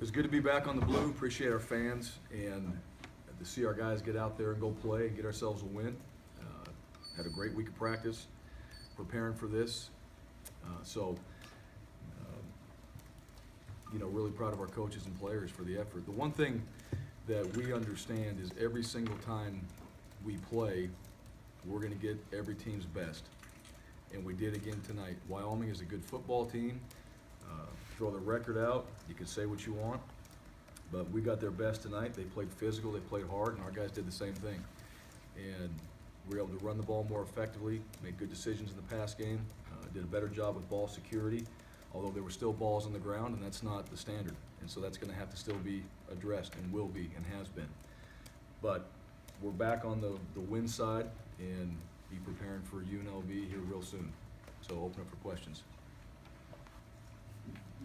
It's good to be back on the blue. Appreciate our fans and to see our guys get out there and go play and get ourselves a win. Had a great week of practice preparing for this. Really proud of our coaches and players for the effort. The one thing that we understand is every single time we play, we're going to get every team's best. And we did again tonight. Wyoming is a good football team. Throw the record out, you can say what you want, but we got their best tonight. They played physical, they played hard, and our guys did the same thing. And we were able to run the ball more effectively, make good decisions in the pass game, did a better job with ball security, although there were still balls on the ground, and that's not the standard. And so that's going to have to still be addressed, and will be, and has been. But we're back on the win side, and be preparing for UNLV here real soon. So open up for questions.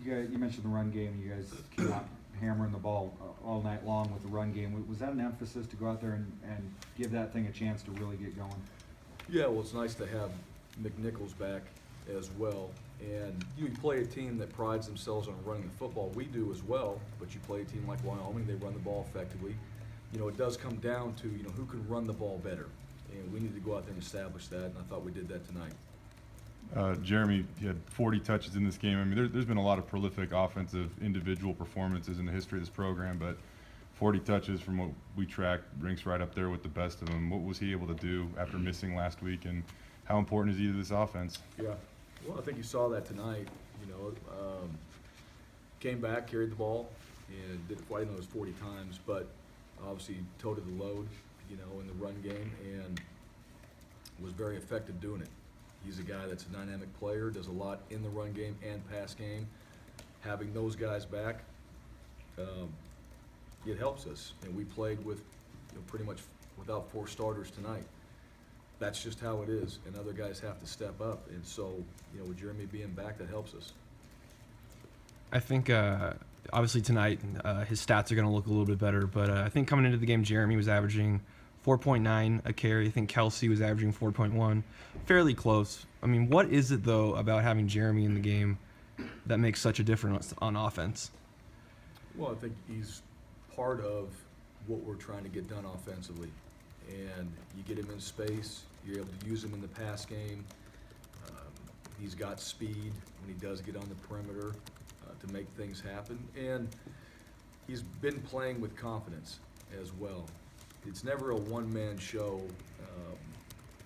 You mentioned the run game. You guys came out hammering the ball all night long with the run game. Was that an emphasis to go out there and give that thing a chance to really get going? Yeah, well, it's nice to have McNichols back as well. And you play a team that prides themselves on running the football. We do as well, but you play a team like Wyoming, they run the ball effectively. It does come down to, who can run the ball better. And we need to go out there and establish that, and I thought we did that tonight. Jeremy, you had 40 touches in this game. I mean, there's been a lot of prolific offensive individual performances in the history of this program, but 40 touches from what we tracked ranks right up there with the best of them. What was he able to do after missing last week, and how important is he to this offense? Yeah, well, I think you saw that tonight. Came back, carried the ball, and did I didn't know it was 40 times, but obviously toted the load, in the run game, and was very effective doing it. He's a guy that's a dynamic player, does a lot in the run game and pass game. Having those guys back, it helps us. And we played with pretty much without 4 starters tonight. That's just how it is, and other guys have to step up. And so, with Jeremy being back, that helps us. I think obviously tonight his stats are going to look a little bit better, but I think coming into the game, Jeremy was averaging 4.9 a carry. I think Kelsey was averaging 4.1, fairly close. I mean, what is it, though, about having Jeremy in the game that makes such a difference on offense? Well, I think he's part of what we're trying to get done offensively. And you get him in space, you're able to use him in the pass game. He's got speed when he does get on the perimeter to make things happen. And he's been playing with confidence as well. It's never a one-man show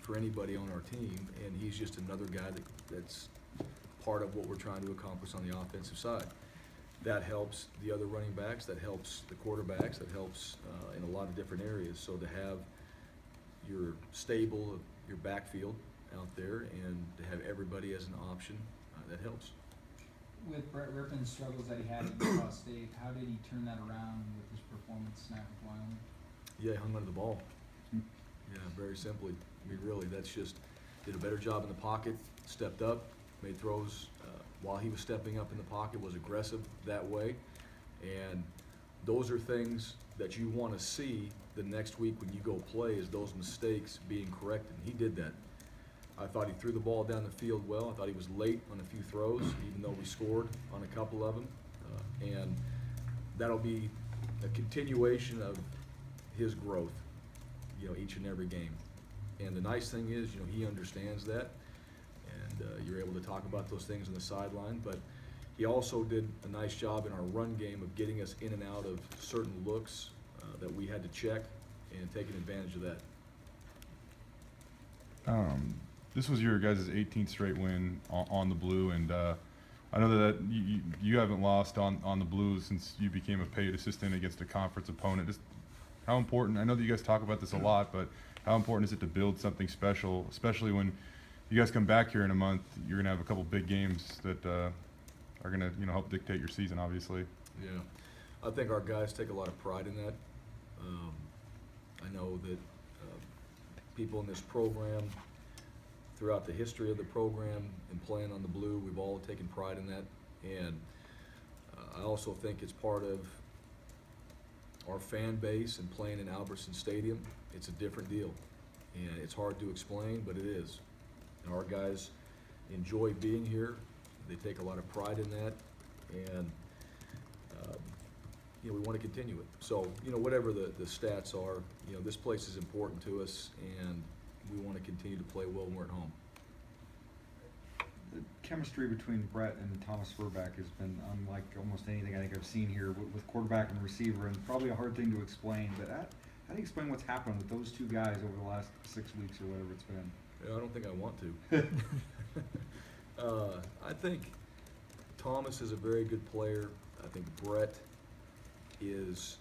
for anybody on our team, and he's just another guy that's part of what we're trying to accomplish on the offensive side. That helps the other running backs, that helps the quarterbacks, that helps in a lot of different areas. So to have your stable, your backfield out there, and to have everybody as an option, that helps. With Brett Rippon's struggles that he had at Utah State, how did he turn that around with his performance snap with Wyoming? Yeah, he hung onto the ball. Yeah, very simply. I mean, really, that's just did a better job in the pocket, stepped up, made throws while he was stepping up in the pocket, was aggressive that way. And those are things that you want to see the next week when you go play, is those mistakes being corrected. And he did that. I thought he threw the ball down the field well. I thought he was late on a few throws, even though we scored on a couple of them. And that'll be a continuation of his growth, each and every game. And the nice thing is, he understands that, and you're able to talk about those things on the sideline. But he also did a nice job in our run game of getting us in and out of certain looks that we had to check, and taking advantage of that. This was your guys' 18th straight win on the blue, and I know that you haven't lost on the blue since you became a paid assistant against a conference opponent. Just how important, I know that you guys talk about this a lot, but how important is it to build something special, especially when you guys come back here in a month? You're going to have a couple big games that are going to help dictate your season, obviously. Yeah, I think our guys take a lot of pride in that. I know that people in this program, throughout the history of the program and playing on the blue, we've all taken pride in that. And I also think it's part of our fan base, and playing in Albertson Stadium, it's a different deal. And it's hard to explain, but it is. And our guys enjoy being here. They take a lot of pride in that. And you know, we want to continue it. So, you know, whatever the stats are, you know, this place is important to us, and we want to continue to play well when we're at home. The chemistry between Brett and Thomas Furback has been unlike almost anything I think I've seen here with quarterback and receiver, and probably a hard thing to explain. But how do you explain what's happened with those two guys over the last 6 weeks or whatever it's been? Yeah, I don't think I want to. I think Thomas is a very good player. I think Brett is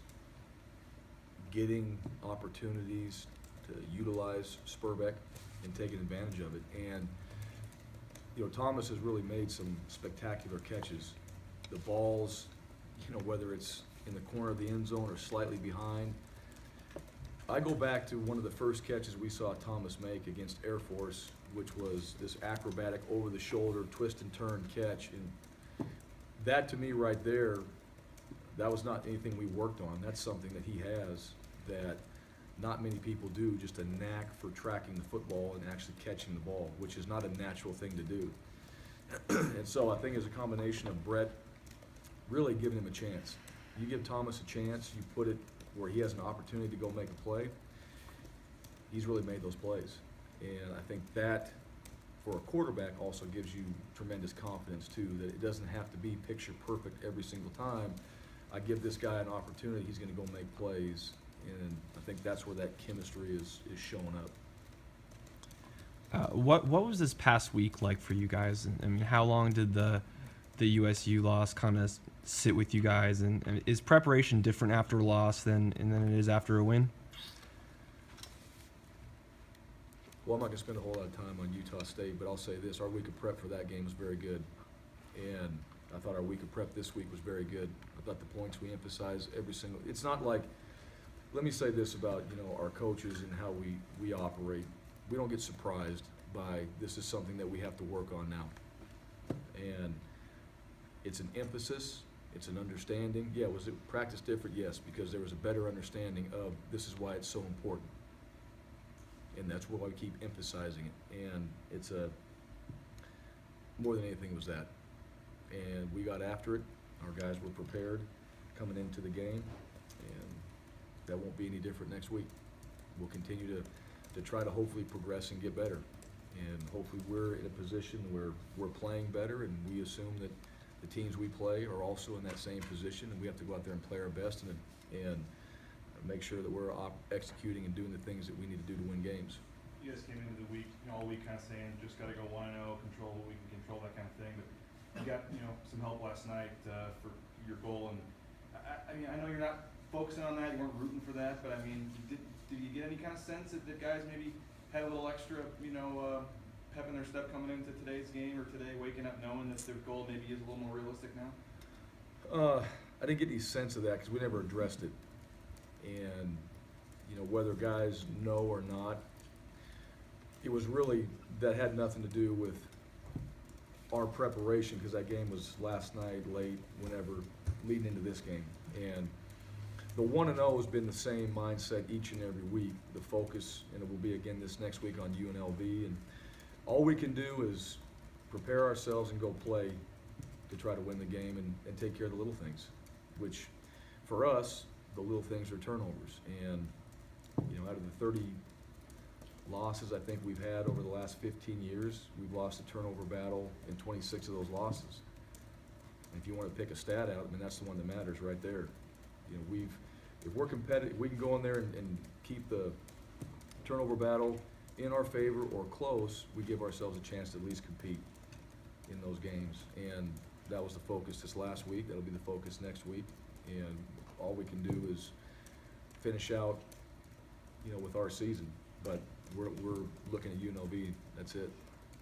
getting opportunities to utilize Spurbeck and taking advantage of it. And, you know, Thomas has really made some spectacular catches. The balls, you know, whether it's in the corner of the end zone or slightly behind. I go back to one of the first catches we saw Thomas make against Air Force, which was this acrobatic over-the-shoulder twist and turn catch. And that, to me, right there, that was not anything we worked on. That's something that he has that not many people do, just a knack for tracking the football and actually catching the ball, which is not a natural thing to do. And so I think it's a combination of Brett really giving him a chance. You give Thomas a chance, you put it where he has an opportunity to go make a play, he's really made those plays. And I think that, for a quarterback, also gives you tremendous confidence too, that it doesn't have to be picture perfect every single time. I give this guy an opportunity, he's gonna go make plays, and I think that's where that chemistry is showing up. What was this past week like for you guys? I mean, how long did the USU loss kind of sit with you guys? And is preparation different after a loss than it is after a win? Well, I'm not gonna spend a whole lot of time on Utah State, but I'll say this, our week of prep for that game was very good. And I thought our week of prep this week was very good. I thought the points we emphasized every single, it's not like, let me say this about, you know, our coaches and how we operate. We don't get surprised by this is something that we have to work on now. And it's an emphasis, it's an understanding. Yeah, was it practice different? Yes, because there was a better understanding of this is why it's so important. And that's why we keep emphasizing it. And it's more than anything was that. And we got after it. Our guys were prepared coming into the game, and that won't be any different next week. We'll continue to try to hopefully progress and get better. And hopefully we're in a position where we're playing better, and we assume that the teams we play are also in that same position, and we have to go out there and play our best and make sure that we're executing and doing the things that we need to do to win games. You guys came into the week, you know, all week kind of saying just got to go 1-0, control what we can control, that kind of thing. But you got, you know, some help last night for your goal, and I mean, I know you're not focusing on that, you weren't rooting for that, but I mean, did you get any kind of sense that the guys maybe had a little extra, you know, pep in their step coming into today's game or today, waking up knowing that their goal maybe is a little more realistic now? I didn't get any sense of that because we never addressed it. And, you know, whether guys know or not, it was really, that had nothing to do with our preparation, because that game was last night, late, whenever, leading into this game. And the 1-0 has been the same mindset each and every week, the focus, and it will be again this next week on UNLV. And all we can do is prepare ourselves and go play to try to win the game and take care of the little things, which for us, the little things are turnovers. And, you know, out of the 30 losses I think we've had over the last 15 years, we've lost a turnover battle in 26 of those losses. And if you want to pick a stat out, I mean, that's the one that matters right there. You know, if we're competitive, we can go in there and keep the turnover battle in our favor or close, we give ourselves a chance to at least compete in those games. And that was the focus this last week. That'll be the focus next week. And all we can do is finish out, you know, with our season. But we're looking at UNLV. That's it.